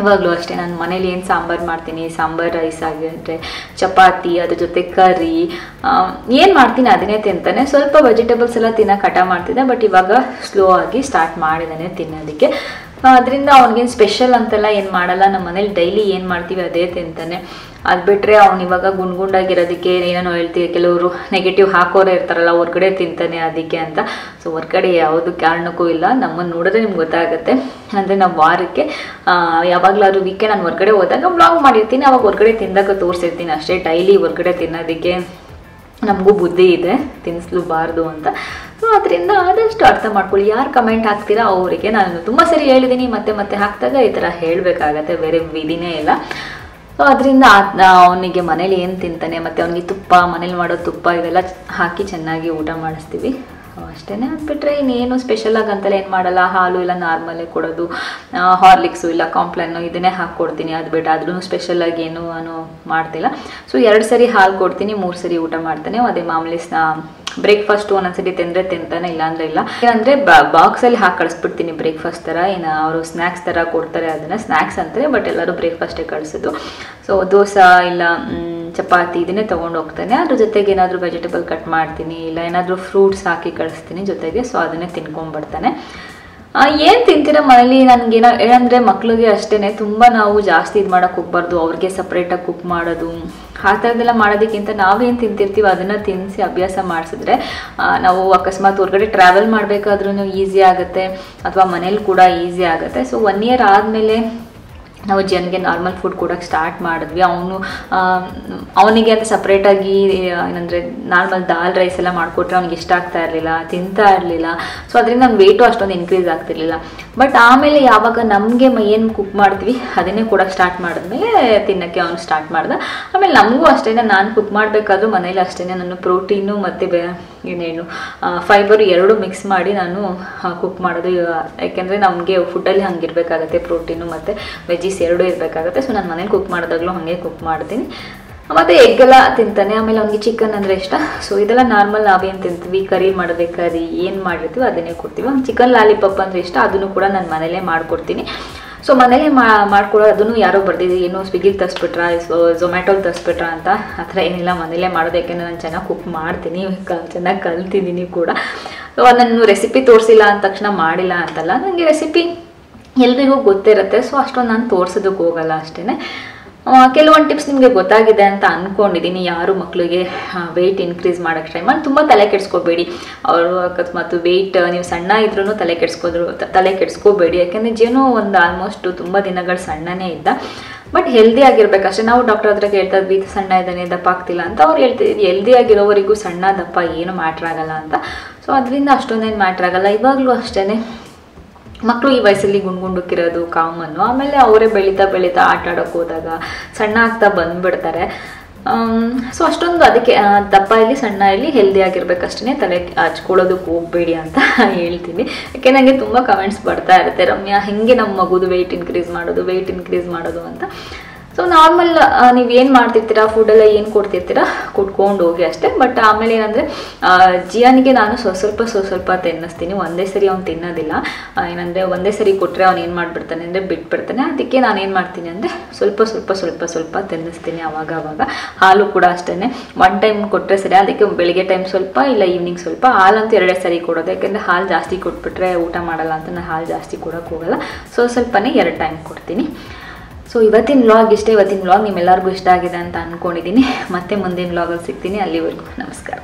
ಇವಾಗಲೂ ಅಷ್ಟೇ, ನಾನು ಮನೇಲಿ ಏನು ಸಾಂಬಾರು ಮಾಡ್ತೀನಿ, ಸಾಂಬಾರು ರೈಸ್ ಆಗಿರುತ್ತೆ, ಚಪಾತಿ, ಅದ್ರ ಜೊತೆ ಕರಿ, ಏನು ಮಾಡ್ತೀನಿ ಅದನ್ನೇ ತಿಂತಾನೆ. ಸ್ವಲ್ಪ ವೆಜಿಟೇಬಲ್ಸ್ ಎಲ್ಲ ತಿನ್ನೋಕೆ ಹಠ ಮಾಡ್ತಿದ್ದೆ, ಬಟ್ ಇವಾಗ ಸ್ಲೋ ಆಗಿ ಸ್ಟಾರ್ಟ್ ಮಾಡಿದ್ದಾನೆ ತಿನ್ನೋದಕ್ಕೆ. ಅದರಿಂದ ಅವ್ನಿಗೇನು ಸ್ಪೆಷಲ್ ಅಂತೆಲ್ಲ ಏನು ಮಾಡಲ್ಲ. ನಮ್ಮ ಮನೇಲಿ ಡೈಲಿ ಏನು ಮಾಡ್ತೀವಿ ಅದೇ ತಿಂತಾನೆ. ಅದು ಬಿಟ್ಟರೆ ಅವ್ನು ಇವಾಗ ಗುಂಡಾಗಿರೋದಕ್ಕೆ ಏನೇನೋ ಹೇಳ್ತೀವಿ. ಕೆಲವರು ನೆಗೆಟಿವ್ ಹಾಕೋರೇ ಇರ್ತಾರಲ್ಲ, ಹೊರ್ಗಡೆ ತಿಂತಾನೆ ಅದಕ್ಕೆ ಅಂತ. ಸೊ ಹೊರ್ಗಡೆ ಯಾವುದು ಕಾರಣಕ್ಕೂ ಇಲ್ಲ. ನಮ್ಮನ್ನು ನೋಡಿದ್ರೆ ನಿಮ್ಗೆ ಗೊತ್ತಾಗುತ್ತೆ. ಅಂದರೆ ನಾವು ವಾರಕ್ಕೆ ಯಾವಾಗಲಾದ್ರೂ ವೀಕೆಂಡ್ ನಾನು ಹೊರ್ಗಡೆ ಹೋದಾಗ ಬ್ಲಾಗ್ ಮಾಡಿರ್ತೀನಿ, ಅವಾಗ ಹೊರ್ಗಡೆ ತಿಂದಾಗ ತೋರಿಸಿರ್ತೀನಿ ಅಷ್ಟೇ. ಡೈಲಿ ಹೊರ್ಗಡೆ ತಿನ್ನೋದಕ್ಕೆ ನಮಗೂ ಬುದ್ಧಿ ಇದೆ, ತಿನ್ನಿಸ್ಲೂಬಾರ್ದು ಅಂತ. ಸೊ ಅದರಿಂದ ಆದಷ್ಟು ಅರ್ಥ ಮಾಡ್ಕೊಳ್ಳಿ. ಯಾರು ಕಮೆಂಟ್ ಹಾಕ್ತೀರಾ ಅವರಿಗೆ ನಾನು ತುಂಬ ಸರಿ ಹೇಳಿದ್ದೀನಿ, ಮತ್ತೆ ಹಾಕಿದಾಗ ಈ ಥರ ಹೇಳಬೇಕಾಗತ್ತೆ, ಬೇರೆ ವಿಧಿನೇ ಇಲ್ಲ. ಸೊ ಅದರಿಂದ ಅವನಿಗೆ ಮನೇಲಿ ಏನು ತಿಂತಾನೆ, ಮತ್ತು ಅವನಿಗೆ ತುಪ್ಪ, ಮನೇಲಿ ಮಾಡೋ ತುಪ್ಪ ಇವೆಲ್ಲ ಹಾಕಿ ಚೆನ್ನಾಗಿ ಊಟ ಮಾಡಿಸ್ತೀವಿ ಅಷ್ಟೇ. ಅದು ಬಿಟ್ಟರೆ ಇನ್ನೇನು ಸ್ಪೆಷಲಾಗಿ ಅಂತೆಲ್ಲ ಏನು ಮಾಡಲ್ಲ. ಹಾಲು ಇಲ್ಲ ನಾರ್ಮಲೇ ಕೊಡೋದು, ಹಾರ್ಲಿಕ್ಸು ಇಲ್ಲ ಕಾಂಪ್ಲೈನು ಇದನ್ನೇ ಹಾಕ್ಕೊಡ್ತೀನಿ. ಅದು ಬಿಟ್ಟು ಆದ್ರೂ ಸ್ಪೆಷಲಾಗಿ ಏನು ನಾನು ಮಾಡ್ತಿಲ್ಲ. ಸೊ 2 ಸರಿ ಹಾಲು ಕೊಡ್ತೀನಿ, 3 ಸರಿ ಊಟ ಮಾಡ್ತಾನೆ. ಅದೇ ಮಾಮೂಲಿ ಬ್ರೇಕ್ಫಾಸ್ಟು ಒಂದೊಂದ್ಸರಿ ತಿಂತಾನೆ, ಇಲ್ಲಾಂದರೆ ಇಲ್ಲ. ಅಂದರೆ ಬಾಕ್ಸಲ್ಲಿ ಹಾಕಿ ಕಳಿಸ್ಬಿಡ್ತೀನಿ ಬ್ರೇಕ್ಫಾಸ್ಟ್ ಥರ. ಏನು ಅವರು ಸ್ನ್ಯಾಕ್ಸ್ ಥರ ಕೊಡ್ತಾರೆ, ಅದನ್ನು ಸ್ನ್ಯಾಕ್ಸ್ ಅಂತಾರೆ, ಬಟ್ ಎಲ್ಲರೂ ಬ್ರೇಕ್ಫಾಸ್ಟೇ ಕಳಿಸೋದು. ಸೊ ದೋಸೆ ಇಲ್ಲ ಚಪಾತಿ ಇದನ್ನೇ ತೊಗೊಂಡು ಹೋಗ್ತಾನೆ. ಅದ್ರ ಜೊತೆಗೆ ಏನಾದರೂ ವೆಜಿಟೇಬಲ್ ಕಟ್ ಮಾಡ್ತೀನಿ, ಇಲ್ಲ ಏನಾದರೂ ಫ್ರೂಟ್ಸ್ ಹಾಕಿ ಕಳಿಸ್ತೀನಿ ಜೊತೆಗೆ. ಸೊ ಅದನ್ನೇ ತಿನ್ಕೊಂಡ್ಬರ್ತಾನೆ. ಏನು ತಿಂತೀರ ಮನೇಲಿ? ಏನಂದರೆ ಮಕ್ಳಿಗೆ ಅಷ್ಟೇ ತುಂಬ ನಾವು ಜಾಸ್ತಿ ಇದು ಮಾಡೋಕ್ಕೆ ಹೋಗ್ಬಾರ್ದು, ಅವ್ರಿಗೆ ಸಪ್ರೇಟಾಗಿ ಕುಕ್ ಮಾಡೋದು ಆ ಥರದ್ದೆಲ್ಲ ಮಾಡೋದಕ್ಕಿಂತ ನಾವೇನು ತಿಂತಿರ್ತೀವಿ ಅದನ್ನು ತಿನ್ನಿಸಿ ಅಭ್ಯಾಸ ಮಾಡಿಸಿದ್ರೆ ನಾವು ಅಕಸ್ಮಾತ್ ಹೊರಗಡೆ ಟ್ರಾವೆಲ್ ಮಾಡಬೇಕಾದ್ರೂ ಈಸಿ ಆಗುತ್ತೆ, ಅಥವಾ ಮನೇಲಿ ಕೂಡ ಈಸಿ ಆಗುತ್ತೆ. ಸೊ 1 year ಆದಮೇಲೆ ನಾವು ಜನಗೆ ನಾರ್ಮಲ್ ಫುಡ್ ಕೊಡೋಕ್ಕೆ ಸ್ಟಾರ್ಟ್ ಮಾಡಿದ್ವಿ. ಅವನಿಗೆ ಅಂತ ಸಪ್ರೇಟಾಗಿ ಏನಂದರೆ ನಾರ್ಮಲ್ ದಾಲ್ ರೈಸ್ ಎಲ್ಲ ಮಾಡಿಕೊಟ್ರೆ ಅವ್ನಿಗೆ ಇಷ್ಟ ಆಗ್ತಾ ಇರಲಿಲ್ಲ, ತಿಂತಾ ಇರಲಿಲ್ಲ. ಸೊ ಅದರಿಂದ ನಮ್ಮ ವೆಯ್ಟು ಅಷ್ಟೊಂದು ಇನ್ಕ್ರೀಸ್ ಆಗ್ತಿರ್ಲಿಲ್ಲ. ಬಟ್ ಆಮೇಲೆ ಯಾವಾಗ ನಮಗೆ ಏನು ಕುಕ್ ಮಾಡ್ತೀವಿ ಅದನ್ನೇ ಕೊಡೋಕ್ಕೆ ಸ್ಟಾರ್ಟ್ ಮಾಡಿದ್ಮೇಲೆ ತಿನ್ನೋಕ್ಕೆ ಅವನು ಸ್ಟಾರ್ಟ್ ಮಾಡ್ದೆ. ಆಮೇಲೆ ನಮಗೂ ಅಷ್ಟೇ, ನಾನು ಕುಕ್ ಮಾಡಬೇಕಾದ್ರೂ ಮನೇಲಿ ಅಷ್ಟೇ ನಾನು ಪ್ರೋಟೀನು ಮತ್ತು ಏನೇನು ಫೈಬರ್ ಎರಡೂ ಮಿಕ್ಸ್ ಮಾಡಿ ನಾನು ಕುಕ್ ಮಾಡೋದು. ಯಾಕೆಂದರೆ ನಮಗೆ ಫುಡ್ಡಲ್ಲಿ ಹಂಗಿರಬೇಕಾಗತ್ತೆ, ಪ್ರೋಟೀನು ಮತ್ತು ವೆಜ್ಜೀಸ್ ಎರಡೂ ಇರಬೇಕಾಗುತ್ತೆ. ಸೊ ನಾನು ಮನೇಲಿ ಕುಕ್ ಮಾಡಿದಾಗಲೂ ಹಾಗೆ ಕುಕ್ ಮಾಡ್ತೀನಿ. ಮತ್ತು ಎಗ್ಗೆಲ್ಲ ತಿಂತಾನೆ. ಆಮೇಲೆ ಅವ್ನಿಗೆ ಚಿಕನ್ ಅಂದರೆ ಇಷ್ಟ. ಸೊ ಇದೆಲ್ಲ ನಾರ್ಮಲ್ ನಾವೇನು ತಿಂತೀವಿ, ಕರಿ ಮಾಡಬೇಕಾದ್ರೆ ಏನು ಮಾಡಿರ್ತೀವಿ ಅದನ್ನೇ ಕೊಡ್ತೀವಿ. ಅವ್ನು ಚಿಕನ್ ಲಾಲಿಪಾಪ್ ಅಂದರೆ ಇಷ್ಟ, ಅದನ್ನು ಕೂಡ ನಾನು ಮನೇಲೇ ಮಾಡಿಕೊಡ್ತೀನಿ. ಸೊ ಮನೇಲಿ ಮಾಡ್ಕೊಡೋದು, ಅದನ್ನು ಯಾರೋ ಬರ್ದಿದ್ದು ಏನೋ ಸ್ವಿಗ್ಗಿಲಿ ತರಿಸ್ಬಿಟ್ರಾ, ಝೊಮ್ಯಾಟೋಲಿ ತರಿಸ್ಬಿಟ್ರಾ ಅಂತ ಆ ಥರ ಏನಿಲ್ಲ, ಮನೇಲೇ ಮಾಡೋದು. ಯಾಕೆಂದರೆ ನಾನು ಚೆನ್ನಾಗಿ ಕುಕ್ ಮಾಡ್ತೀನಿ, ಚೆನ್ನಾಗಿ ಕಲ್ತಿದ್ದೀನಿ ಕೂಡ. ಸೊ ನಾನು ರೆಸಿಪಿ ತೋರಿಸಿಲ್ಲ ಅಂದ ತಕ್ಷಣ ಮಾಡಿಲ್ಲ ಅಂತಲ್ಲ, ನನಗೆ ರೆಸಿಪಿ ಎಲ್ರಿಗೂ ಗೊತ್ತಿರುತ್ತೆ. ಸೊ ಅಷ್ಟೊಂದು ನಾನು ತೋರಿಸೋದಕ್ಕೆ ಹೋಗಲ್ಲ ಅಷ್ಟೇ. ಕೆಲವೊಂದು ಟಿಪ್ಸ್ ನಿಮಗೆ ಗೊತ್ತಾಗಿದೆ ಅಂತ ಅಂದ್ಕೊಂಡಿದ್ದೀನಿ. ಯಾರು ಮಕ್ಕಳಿಗೆ ವೆಯ್ಟ್ ಇನ್ಕ್ರೀಸ್ ಮಾಡೋಕ್ಕೆ ಟ್ರೈ ಮಾಡಿ ತುಂಬ ತಲೆ ಕೆಡಿಸ್ಕೋಬೇಡಿ. ಅವರು ಅಕಸ್ಮಾತ್ ವೆಯ್ಟ್ ನೀವು ಸಣ್ಣ ಇದ್ರೂ ತಲೆ ಕೆಡಿಸ್ಕೋಬೇಡಿ. ಯಾಕೆಂದರೆ ಜೇನು ಒಂದು ಆಲ್ಮೋಸ್ಟ್ ತುಂಬ ದಿನಗಳು ಸಣ್ಣನೇ ಇದ್ದ, ಬಟ್ ಹೆಲ್ದಿ ಆಗಿರ್ಬೇಕಷ್ಟೇ. ನಾವು ಡಾಕ್ಟರ್ ಹತ್ರ ಕೇಳ್ತಾ ಇದ್ವಿ ಸಣ್ಣ ಇದ್ದಾನೆ, ದಪ್ಪ ಆಗ್ತಿಲ್ಲ ಅಂತ. ಅವ್ರು ಹೇಳ್ತಿದ್ರು ಹೆಲ್ದಿ ಆಗಿರೋವರೆಗೂ ಸಣ್ಣ ದಪ್ಪ ಏನು ಮ್ಯಾಟ್ರ್ ಆಗಲ್ಲ ಅಂತ. ಸೊ ಅದರಿಂದ ಅಷ್ಟೊಂದೇನು ಮ್ಯಾಟ್ರ್ ಆಗಲ್ಲ. ಇವಾಗಲೂ ಅಷ್ಟೇ, ಮಕ್ಕಳು ಈ ವಯಸ್ಸಲ್ಲಿ ಗುಂಡುಕ್ಕಿರೋದು ಕಾಮನ್ನು. ಆಮೇಲೆ ಅವರೇ ಬೆಳೀತಾ ಆಟ ಆಡೋಕ್ಕೆ ಹೋದಾಗ ಸಣ್ಣ ಆಗ್ತಾ ಬಂದುಬಿಡ್ತಾರೆ. ಸೊ ಅಷ್ಟೊಂದು ಅದಕ್ಕೆ ದಪ್ಪ ಇಲ್ಲಿ ಸಣ್ಣ ಇಲ್ಲಿ ಹೆಲ್ದಿ ಆಗಿರ್ಬೇಕಷ್ಟೇ, ತಲೆ ಹಚ್ಕೊಳ್ಳೋದಕ್ಕೆ ಹೋಗಬೇಡಿ ಅಂತ ಹೇಳ್ತೀನಿ. ಯಾಕೆ ನನಗೆ ತುಂಬ ಕಮೆಂಟ್ಸ್ ಬರ್ತಾ ಇರುತ್ತೆ, ರಮ್ಯಾ ಹೆಂಗೆ ನಮ್ಮ ಮಗುದು ವೆಯ್ಟ್ ಇನ್ಕ್ರೀಸ್ ಮಾಡೋದು ಅಂತ. ಸೊ ನಾರ್ಮಲ್ ನೀವೇನು ಮಾಡ್ತಿರ್ತೀರಾ, ಫುಡ್ಡೆಲ್ಲ ಏನು ಕೊಡ್ತಿರ್ತೀರಾ ಕೊಟ್ಕೊಂಡು ಹೋಗಿ ಅಷ್ಟೇ. ಬಟ್ ಆಮೇಲೆ ಏನಂದರೆ ಜಿಯಾನಿಗೆ ನಾನು ಸ್ವಲ್ಪ ತಿನ್ನಿಸ್ತೀನಿ. ಒಂದೇ ಸರಿ ಅವ್ನು ತಿನ್ನೋದಿಲ್ಲ. ಏನಂದರೆ ಒಂದೇ ಸರಿ ಕೊಟ್ಟರೆ ಅವ್ನು ಏನು ಮಾಡಿಬಿಡ್ತಾನೆ ಅಂದರೆ ಬಿಟ್ಬಿಡ್ತಾನೆ. ಅದಕ್ಕೆ ನಾನು ಏನು ಮಾಡ್ತೀನಿ ಅಂದರೆ ಸ್ವಲ್ಪ ತಿನ್ನಿಸ್ತೀನಿ ಅವಾಗ. ಹಾಲು ಕೂಡ ಅಷ್ಟೇ, 1 time ಕೊಟ್ಟರೆ ಸರಿ. ಅದಕ್ಕೆ ಬೆಳಿಗ್ಗೆ ಟೈಮ್ ಸ್ವಲ್ಪ, ಇಲ್ಲ ಈವ್ನಿಂಗ್ ಸ್ವಲ್ಪ. ಹಾಲಂತೂ 2 ಸರಿ ಕೊಡೋದು, ಯಾಕೆಂದರೆ ಹಾಲು ಜಾಸ್ತಿ ಕೊಟ್ಬಿಟ್ರೆ ಊಟ ಮಾಡಲ್ಲ ಅಂತ ನಾನು ಹಾಲು ಜಾಸ್ತಿ ಕೊಡೋಕ್ಕೆ ಹೋಗಲ್ಲ. ಸೊ ಸ್ವಲ್ಪನೇ 2 time ಕೊಡ್ತೀನಿ. ಸೊ ಇವತ್ತಿನ ವ್ಲಾಗ್ ಇಷ್ಟೇ. ಇವತ್ತಿನ ವ್ಲಾಗ್ ನಿಮ್ಮೆಲ್ಲರಿಗೂ ಇಷ್ಟ ಆಗಿದೆ ಅಂತ ಅಂದ್ಕೊಂಡಿದ್ದೀನಿ. ಮತ್ತೆ ಮುಂದಿನ ವ್ಲಾಗಲ್ಲಿ ಸಿಗ್ತೀನಿ. ಅಲ್ಲಿವರೆಗೂ ನಮಸ್ಕಾರ.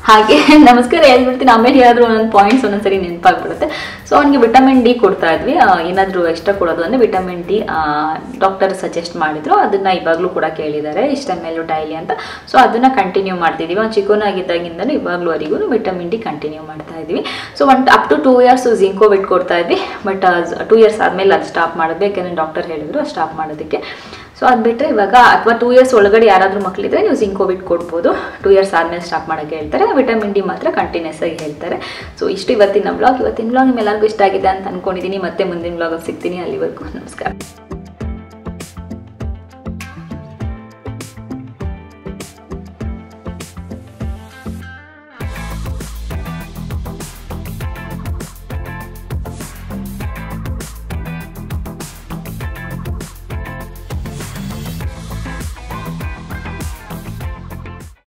ಹಾಗೆ ನಮಸ್ಕಾರ ಹೇಳ್ಬಿಡ್ತೀನಿ. ಆಮೇಲೆ ಯಾರಾದರೂ ಒಂದೊಂದು ಪಾಯಿಂಟ್ಸ್ ಒಂದೊಂದ್ಸರಿ ನೆನಪಾಗ್ಬಿಡುತ್ತೆ. ಸೊ ಅವನಿಗೆ ವಿಟಮಿನ್ ಡಿ ಕೊಡ್ತಾ ಇದ್ವಿ. ಏನಾದರೂ ಎಕ್ಸ್ಟ್ರಾ ಕೊಡೋದು ಅಂದರೆ ವಿಟಮಿನ್ ಡಿ ಡಾಕ್ಟರ್ ಸಜೆಸ್ಟ್ ಮಾಡಿದ್ರು. ಅದನ್ನು ಇವಾಗಲೂ ಕೂಡ ಕೇಳಿದ್ದಾರೆ, ಇಷ್ಟ ಮೇಲೂ ಡೈಲಿ ಅಂತ. ಸೊ ಅದನ್ನು ಕಂಟಿನ್ಯೂ ಮಾಡ್ತಿದ್ದೀವಿ. ಅವ್ನು ಚಿಕ್ಕನಾಗಿದ್ದಾಗಿಂದಲೂ ಇವಾಗಲೂವರೆಗೂ ವಿಟಮಿನ್ ಡಿ ಕಂಟಿನ್ಯೂ ಮಾಡ್ತಾ ಇದ್ವಿ. ಸೊ ಅಪ್ ಟು 2 years ಜಿಂಕೋ ಬಿಟ್ ಕೊಡ್ತಾ ಇದ್ವಿ. ಬಟ್ 2 years ಆದಮೇಲೆ ಅದು ಸ್ಟಾಪ್ ಮಾಡಿದ್ವಿ, ಯಾಕೆಂದರೆ ಡಾಕ್ಟರ್ ಹೇಳಿದ್ರು ಸ್ಟಾಪ್ ಮಾಡೋದಕ್ಕೆ. ಸೊ ಅದು ಬಿಟ್ಟರೆ ಇವಾಗ, ಅಥವಾ 2 years ಒಳಗಡೆ ಯಾರಾದರೂ ಮಕ್ಕಳಿದ್ರೆ ನೀವು ಜಿಂಕೋ ಬಿಟ್ ಕೊಡ್ಬೋದು. 2 years ಆದಮೇಲೆ ಸ್ಟಾಪ್ ಮಾಡೋಕ್ಕೆ ಹೇಳ್ತಾರೆ. ವಿಟಮಿನ್ ಡಿ ಮಾತ್ರ ಕಂಟಿನ್ಯೂಸ್ ಆಗಿ ಹೇಳ್ತಾರೆ. ಸೊ ಇಷ್ಟು ಇವತ್ತಿನ ವ್ಲಾಗ್ ನಿಮ್ಮೆಲ್ಲರಿಗೂ ಇಷ್ಟ ಆಗಿದೆ ಅಂತ ಅಂದ್ಕೊಂಡಿದ್ದೀನಿ. ಮತ್ತೆ ಮುಂದಿನ ವ್ಲಾಗಲ್ಲಿ ಸಿಗ್ತೀನಿ. ಅಲ್ಲಿವರೆಗೂ ನಮಸ್ಕಾರ.